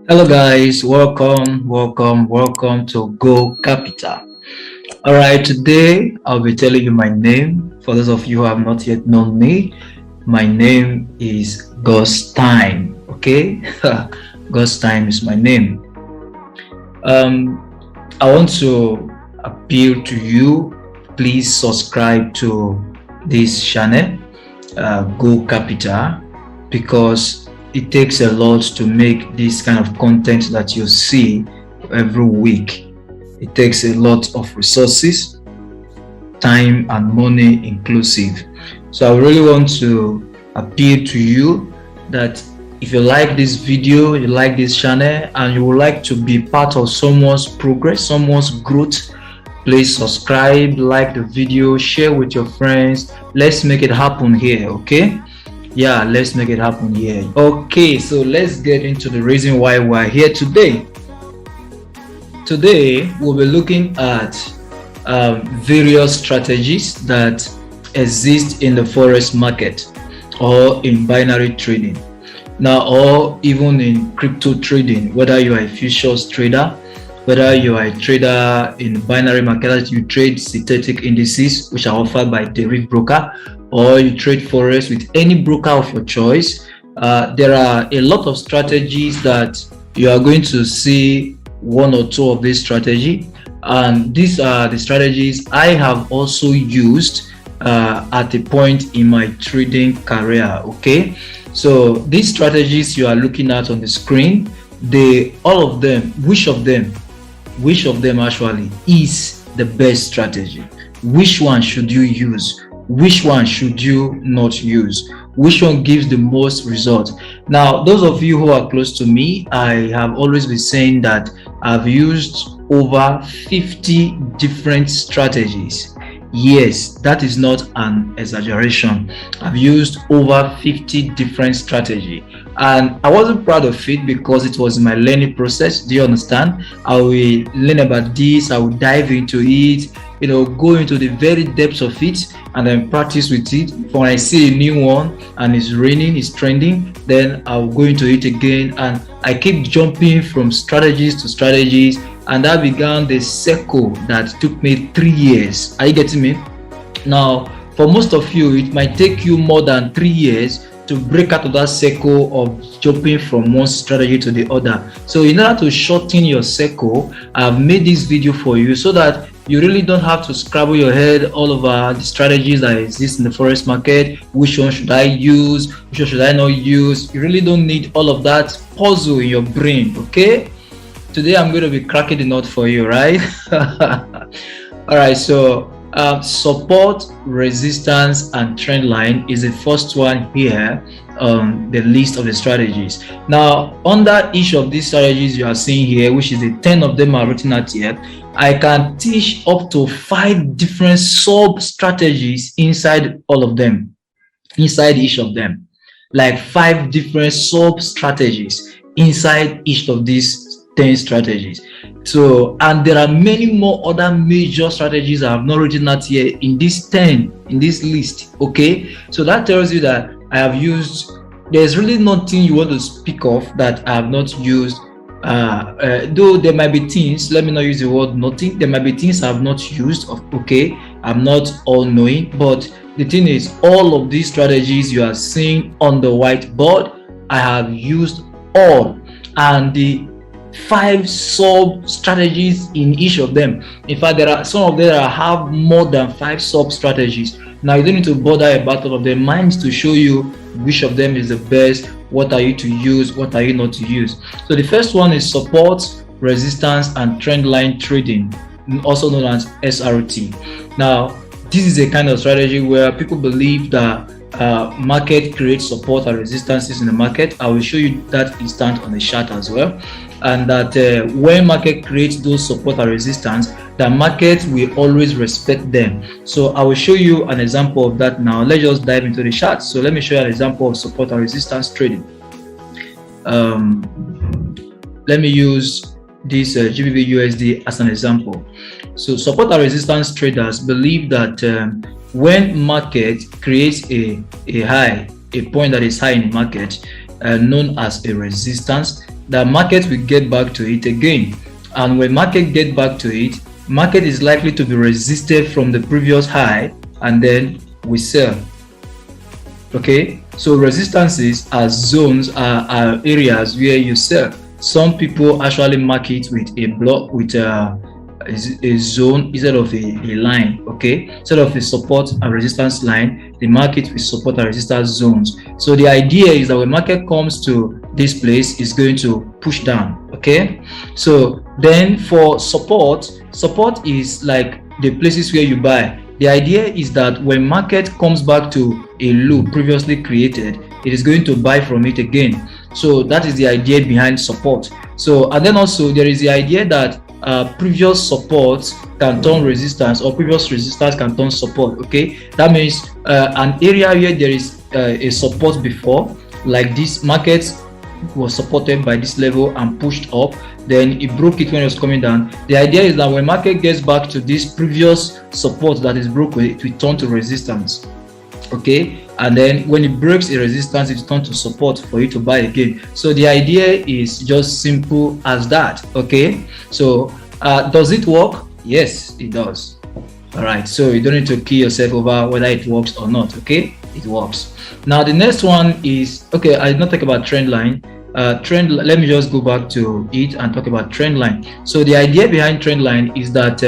Hello guys, welcome to Go Capital. All right, today I'll be telling you my name. For those of you who have not yet known me, my name is Gitixone. Okay, Gitixone is my name. I want to appeal to you. Please subscribe to this channel, Go Capital, because it takes a lot to make this kind of content that you see every week. It takes a lot of resources, time and money inclusive. So I really want to appeal to you that if you like this video, you like this channel, and you would like to be part of someone's progress, someone's growth, please subscribe, like the video, share with your friends. Let's make it happen here, okay? Yeah, let's make it happen here. Okay, so let's get into the reason why we're here today. Today we'll be looking at various strategies that exist in the forex market or in binary trading now, or even in crypto trading, whether you are a futures trader, whether you are a trader in binary market, you trade synthetic indices which are offered by derivative broker, or you trade forex with any broker of your choice. There are a lot of strategies that you are going to see one or two of these strategies, and these are the strategies I have also used at a point in my trading career. Okay, so these strategies you are looking at on the screen, all of them, which of them actually is the best strategy? Which one should you use? Which one should you not use? Which one gives the most result? Now, those of you who are close to me, I have always been saying that I've used over 50 different strategies. Yes, that is not an exaggeration. I've used over 50 different strategies, and I wasn't proud of it because it was my learning process. Do you understand? I will learn about this, I will dive into it, go into the very depths of it, and then practice with it. When I see a new one and it's raining, it's trending, then I'll go into it again, and I keep jumping from strategies to strategies, and that began the cycle that took me 3 years. Are you getting me? Now, for most of you, it might take you more than 3 years to break out of that cycle of jumping from one strategy to the other. So in order to shorten your cycle, I've made this video for you so that you really don't have to scrabble your head all over the strategies that exist in the forex market. Which one should I use? Which one should I not use? You really don't need all of that puzzle in your brain, okay? Today I'm going to be cracking the nut for you, right? All right, so support, resistance, and trend line is the first one here on the list of the strategies. Now, under each of these strategies you are seeing here, which is the 10 of them are written out here, I can teach up to 5 different sub strategies inside all of them, inside each of them, like 5 different sub strategies inside each of these 10 strategies. So, and there are many more other major strategies I have not written out here in this 10 in this list. Okay, so that tells you that I have used, there's really nothing you want to speak of that I have not used. Though there might be things, let me not use the word nothing, there might be things I have not used. Okay, I'm not all knowing, but the thing is, all of these strategies you are seeing on the whiteboard, I have used all, and the 5 sub strategies in each of them. In fact, there are some of them that have more than 5 sub strategies. Now you don't need to bother about all of them. Mine is to show you which of them is the best, what are you to use, what are you not to use. So the first one is support, resistance, and trend line trading, also known as SRT. Now this is a kind of strategy where people believe that market creates support and resistances in the market. I will show you that instant on the chart as well, and that when market creates those support and resistance, the market will always respect them. So I will show you an example of that now. Let's just dive into the chart. So let me show you an example of support and resistance trading. Let me use this GBP USD as an example. So support and resistance traders believe that when market creates a high, a point that is high in the market, known as a resistance, the market will get back to it again. And when market get back to it, market is likely to be resisted from the previous high, and then we sell. Okay, so resistances are zones, are areas where you sell. Some people actually mark it with a block, with a zone instead of a line. Okay, instead of a support and resistance line, they mark it with support and resistance zones. So the idea is that when market comes to this place, it's going to push down. Okay, so then for support is like the places where you buy. The idea is that when market comes back to a low previously created, it is going to buy from it again. So that is the idea behind support. So, and then also there is the idea that previous support can turn resistance, or previous resistance can turn support. Okay, that means an area where there is a support before, like this market was supported by this level and pushed up, then it broke it when it was coming down. The idea is that when market gets back to this previous support that is broken, it will turn to resistance. Okay, and then when it breaks a resistance, it turns to support for you to buy again. So the idea is just simple as that. Okay, so does it work? Yes, it does. All right, so you don't need to kill yourself over whether it works or not. Okay, it works. Now the next one is, okay, I did not talk about trend line. Let me just go back to it and talk about trend line. So the idea behind trend line is that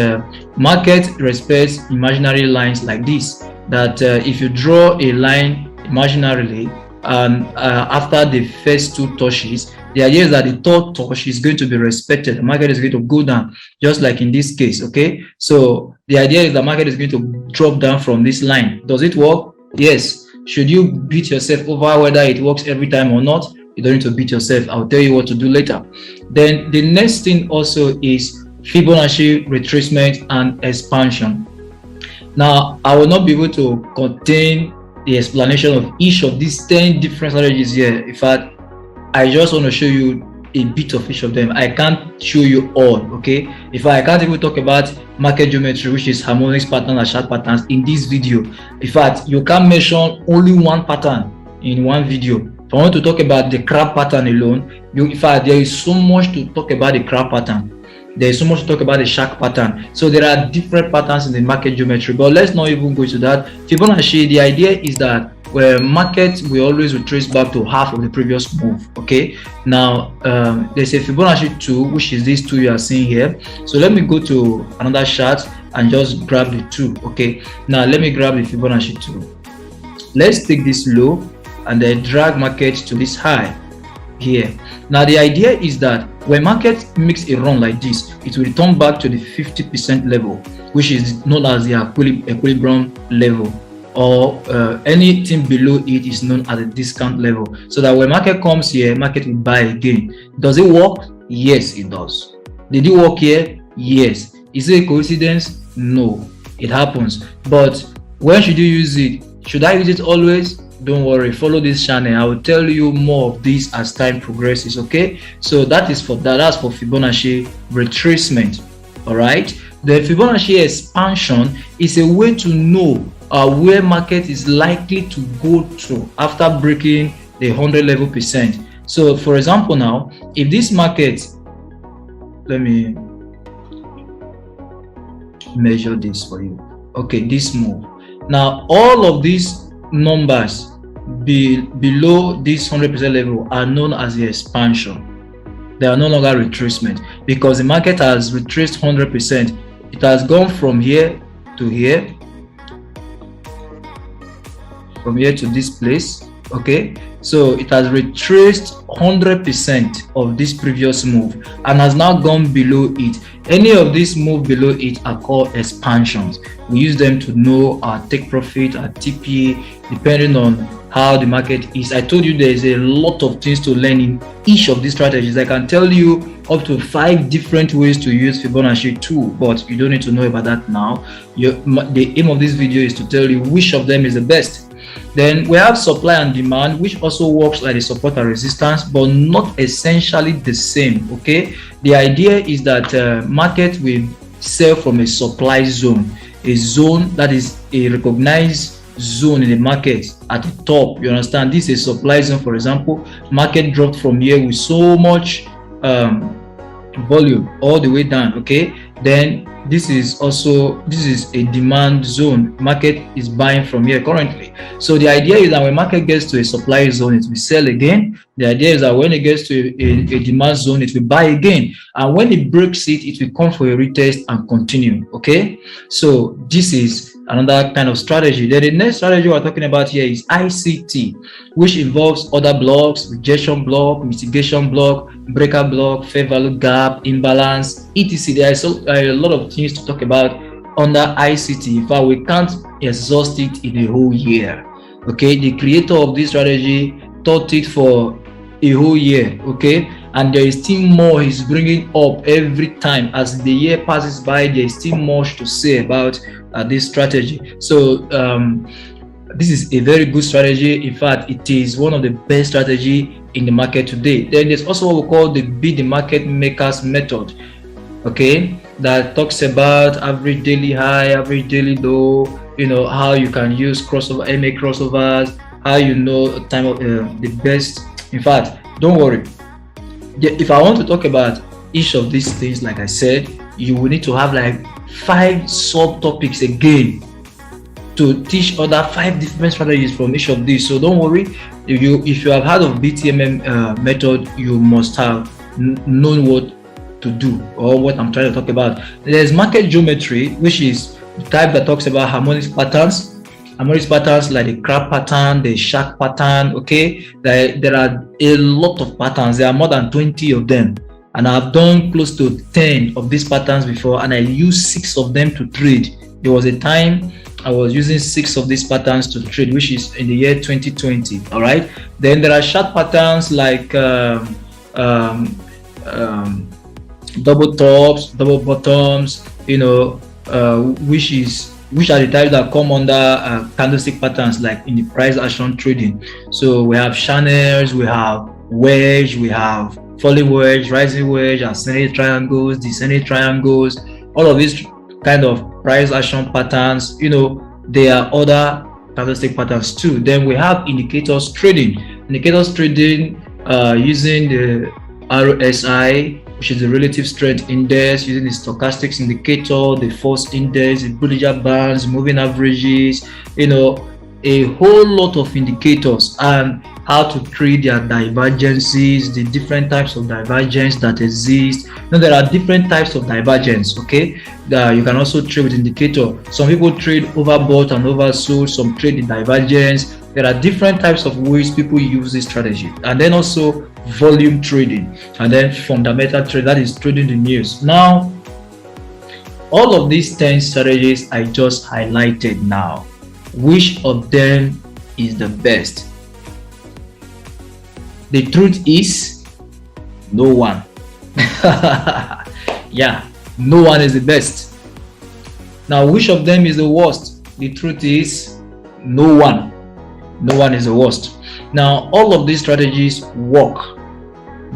market respects imaginary lines like this, that if you draw a line imaginarily, and after the first two touches, the idea is that the third touch is going to be respected. The market is going to go down, just like in this case. Okay, so the idea is the market is going to drop down from this line. Does it work? Yes. Should you beat yourself over whether it works every time or not? You don't need to beat yourself. I'll tell you what to do later. Then the next thing also is Fibonacci retracement and expansion. Now, I will not be able to contain the explanation of each of these 10 different strategies here. In fact, I just want to show you a bit of each of them. I can't show you all. Okay, if I can't even talk about market geometry, which is harmonics pattern and chart patterns, in this video. In fact, you can mention only one pattern in one video. If I want to talk about the crab pattern alone, in fact, there is so much to talk about the crab pattern. There is so much to talk about the shark pattern. So there are different patterns in the market geometry, but let's not even go to that. Fibonacci, the idea is that where market will always retrace back to half of the previous move. Okay, now there's a Fibonacci 2, which is this 2 you are seeing here. So let me go to another chart and just grab the 2. Okay, now let me grab the Fibonacci 2. Let's take this low and then drag market to this high here. Now the idea is that when market makes a run like this, it will return back to the 50% level, which is known as the equilibrium level, or anything below it is known as a discount level. So that when market comes here, market will buy again. Does it work? Yes, it does. Did it work here? Yes. Is it a coincidence? No, it happens. But when should you use it? Should I use it always? Don't worry, follow this channel. I will tell you more of this as time progresses. Okay, so that's for Fibonacci retracement. All right, the Fibonacci expansion is a way to know where market is likely to go to after breaking the 100 level percent. So for example, now if this market, let me measure this for you. Okay, this move, now all of these numbers below this 100% level are known as the expansion. They are no longer retracement, because the market has retraced 100%. It has gone from here to here, from here to this place. Okay, so it has retraced 100% of this previous move and has now gone below it. Any of these move below it are called expansions. We use them to know our take profit, our TP, depending on how the market is. I told you there is a lot of things to learn in each of these strategies. I can tell you up to 5 different ways to use Fibonacci 2, but you don't need to know about that now. The aim of this video is to tell you which of them is the best. Then we have supply and demand, which also works like a support and resistance, but not essentially the same. Okay, the idea is that market will sell from a supply zone, a zone that is a recognized zone in the market at the top. You understand, this is a supply zone. For example, market dropped from here with so much volume all the way down, okay, then this is a demand zone. Market is buying from here currently. So the idea is that when market gets to a supply zone, it will sell again. The idea is that when it gets to a demand zone, it will buy again, and when it breaks it, it will come for a retest and continue. Okay, so this is another kind of strategy. Then the next strategy we're talking about here is I.C.T, which involves order blocks, rejection block, mitigation block, breaker block, fair value gap, imbalance, etc. There is a lot of things to talk about under I.C.T. In fact, we can't exhaust it in a whole year. Okay, the creator of this strategy taught it for a whole year. Okay, and there is still more he's bringing up every time. As the year passes by, there is still much to say about this strategy. So this is a very good strategy. In fact, it is one of the best strategy in the market today. Then there's also what we call the Beat the Market Makers method, okay, that talks about average daily high, average daily low, you know, how you can use crossover, MA crossovers, how you know time of the best. In fact, don't worry, if I want to talk about each of these things, like I said, you will need to have like 5 subtopics again to teach other 5 different strategies from each of these. So don't worry, if you have heard of B.T.M.M method, you must have known what to do or what I'm trying to talk about. There's market geometry, which is the type that talks about harmonic patterns. Harmonic patterns like the crab pattern, the shark pattern. Okay, there are a lot of patterns. There are more than 20 of them, and I've done close to 10 of these patterns before, and I used 6 of them to trade. There was a time I was using 6 of these patterns to trade, which is in the year 2020. All right, then there are chart patterns like double tops, double bottoms, you know, which are the types that come under candlestick patterns, like in the price action trading. So we have channels, we have wedge, we have falling wedge, rising wedge, ascending triangles, descending triangles. All of these kind of price action patterns, you know, there are other candlestick patterns too. Then we have indicators trading. Indicators trading using the RSI, which is the relative strength index, using the stochastics indicator, the force index, the Bollinger Bands, moving averages, you know, a whole lot of indicators, and how to trade their divergences, the different types of divergence that exist. Now there are different types of divergence, okay, that you can also trade with indicator. Some people trade overbought and oversold, some trade the divergence. There are different types of ways people use this strategy. And then also volume trading, and then fundamental trade, that is trading the news. Now all of these 10 strategies I just highlighted now, which of them is the best? The truth is no one. Yeah, no one is the best. Now which of them is the worst? The truth is no one. No one is the worst. Now all of these strategies work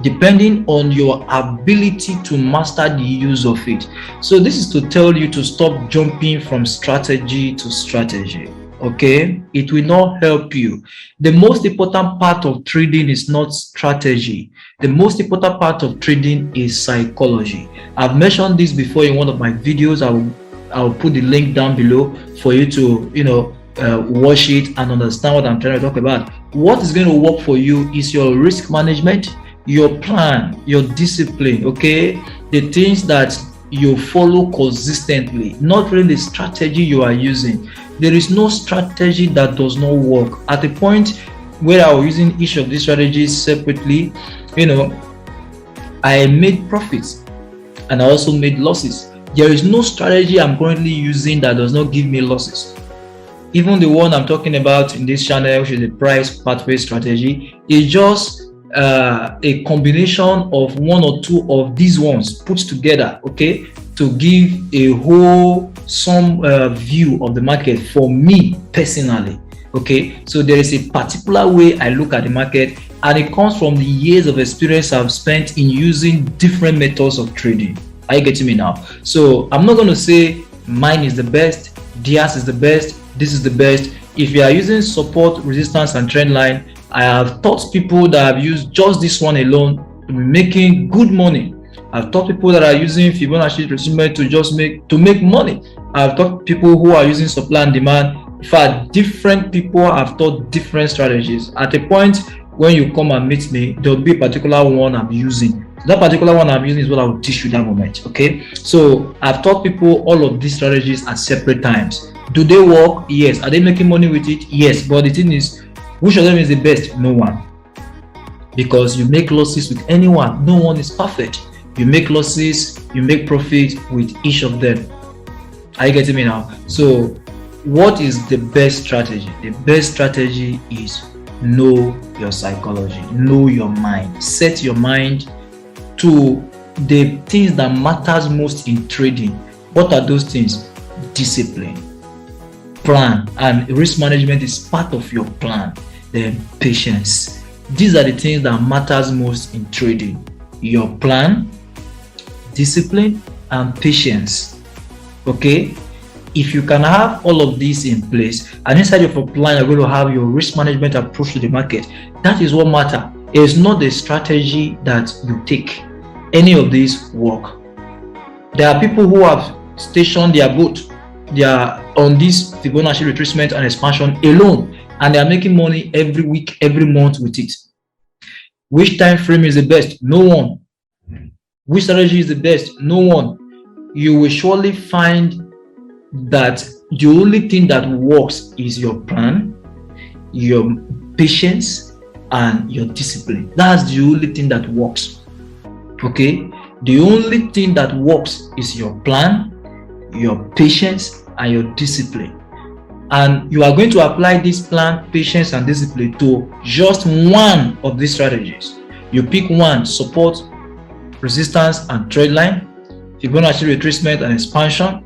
depending on your ability to master the use of it. So this is to tell you to stop jumping from strategy to strategy. Okay, it will not help you. The most important part of trading is not strategy. The most important part of trading is psychology. I've mentioned this before in one of my videos. I'll put the link down below for you to, you know, watch it and understand what I'm trying to talk about. What is going to work for you is your risk management, your plan, your discipline. Okay, the things that you follow consistently, not really the strategy you are using. There is no strategy that does not work. At the point where I was using each of these strategies separately, you know, I made profits and I also made losses. There is no strategy I'm currently using that does not give me losses. Even the one I'm talking about in this channel, which is the price pathway strategy, is just a combination of one or two of these ones put together, okay, to give a whole view of the market for me personally. Okay, so there is a particular way I look at the market, and it comes from the years of experience I've spent in using different methods of trading. Are you getting me now? So I'm not going to say mine is the best, theirs is the best, this is the best. If you are using support, resistance, and trend line, I have taught people that have used just this one alone making good money. I've taught people that are using Fibonacci retracement to make money. I've taught people who are using supply and demand. In fact, different people have taught different strategies. At a point when you come and meet me, there'll be a particular one I'm using. That particular one I'm using is what I will teach you that moment. Okay, so I've taught people all of these strategies at separate times. Do they work? Yes. Are they making money with it? Yes. But the thing is, which of them is the best? No one. Because you make losses with anyone. No one is perfect. You make losses, you make profit with each of them. Are you getting me now? So what is the best strategy? The best strategy is know your psychology, know your mind. Set your mind to the things that matters most in trading. What are those things? Discipline, plan, and risk management is part of your plan. Then patience. These are the things that matters most in trading. Your plan, discipline, and patience. Okay, if you can have all of these in place, and inside of your plan you're going to have your risk management approach to the market. That is what matters. It's not the strategy that you take. Any of these work. There are people who have stationed their boat, they are on this Fibonacci retracement and expansion alone, and they are making money every week, every month with it. Which time frame is the best? No one. Which strategy is the best? No one. You will surely find that the only thing that works is your plan, your patience, and your discipline. That's the only thing that works. Okay, the only thing that works is your plan, your patience, and your discipline. And you are going to apply this plan, patience, and discipline to just one of these strategies. You pick one: support, resistance, and trendline, Fibonacci retracement and expansion,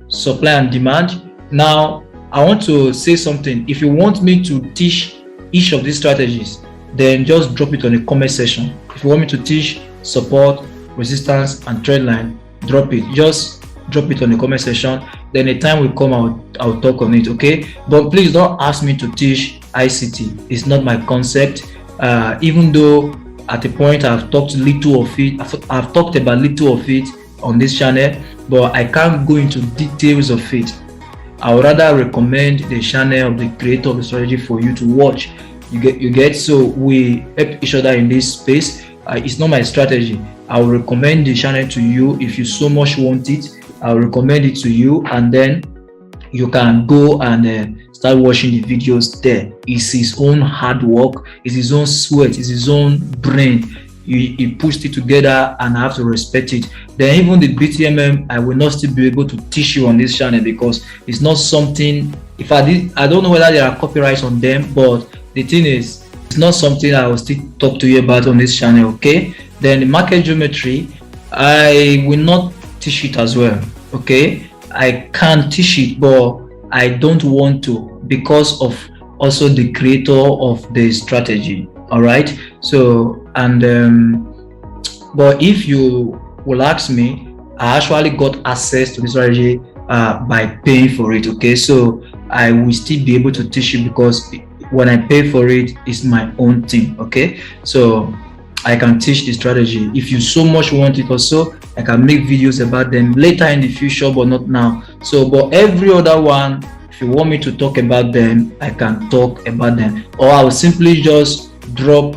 supply and demand. Now, I want to say something. If you want me to teach each of these strategies, then just drop it on the comment section. If you want me to teach support, resistance, and trendline, drop it. Just drop it on the comment section. Then the time will come out, I'll talk on it. Okay, but please don't ask me to teach I.C.T. It's not my concept. Even though at the point I've talked little of it, I've talked about little of it on this channel, but I can't go into details of it. I would rather recommend the channel of the creator of the strategy for you to watch. You get. So we help each other in this space. It's not my strategy. I will recommend the channel to you. If you so much want it, I'll recommend it to you, and then you can go and start watching the videos there. It's his own hard work, it's his own sweat, it's his own brain. He pushed it together, and I have to respect it. Then even the B.T.M.M, I will not still be able to teach you on this channel because it's not something. If I don't know whether there are copyrights on them, but the thing is, it's not something I will still talk to you about on this channel. Okay, then the market geometry, I will not teach it as well. Okay, I can teach it, but I don't want to because of also the creator of the strategy. All right, so and but if you will ask me, I actually got access to this strategy by paying for it. Okay, so I will still be able to teach you because when I pay for it, it's my own thing. Okay, so I can teach the strategy. If you so much want it also, I can make videos about them later in the future, but not now. So but every other one, if you want me to talk about them, I can talk about them, or I will simply just drop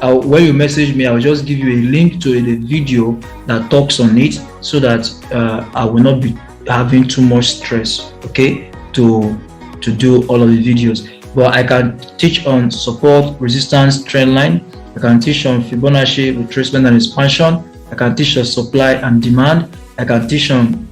when you message me, I will just give you a link to the video that talks on it, so that I will not be having too much stress, okay, to do all of the videos. But I can teach on support, resistance, trend line. I can teach on Fibonacci retracement and expansion. I can teach on supply and demand. I can teach on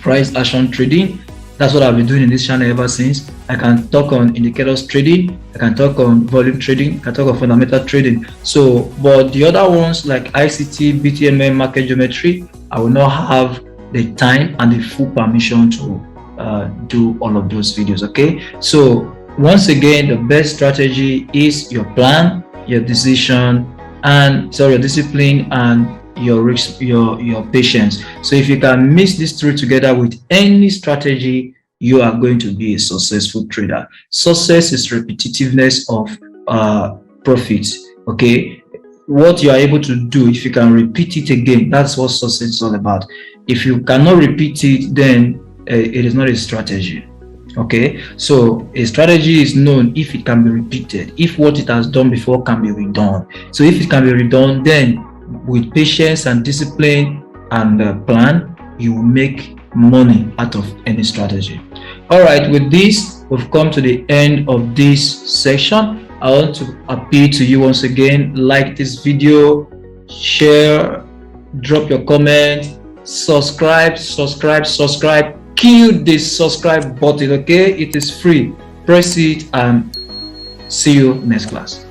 price action trading. That's what I've been doing in this channel ever since. I can talk on indicators trading. I can talk on volume trading. I can talk on fundamental trading. So, but the other ones like I.C.T, B.T.M.M, market geometry, I will not have the time and the full permission to do all of those videos. Okay. So once again, the best strategy is your plan, your decision, and your discipline, and your risk, your patience. So if you can mix these three together with any strategy, you are going to be a successful trader. Success is repetitiveness of profits. Okay, what you are able to do, if you can repeat it again, that's what success is all about. If you cannot repeat it, then it is not a strategy. Okay, so a strategy is known if it can be repeated, if what it has done before can be redone. So if it can be redone, then with patience and discipline and plan, you will make money out of any strategy. All right, with this, we've come to the end of this section. I want to appeal to you once again: like this video, share, drop your comment, subscribe. Kill this subscribe button. Okay, it is free. Press it and see you next class.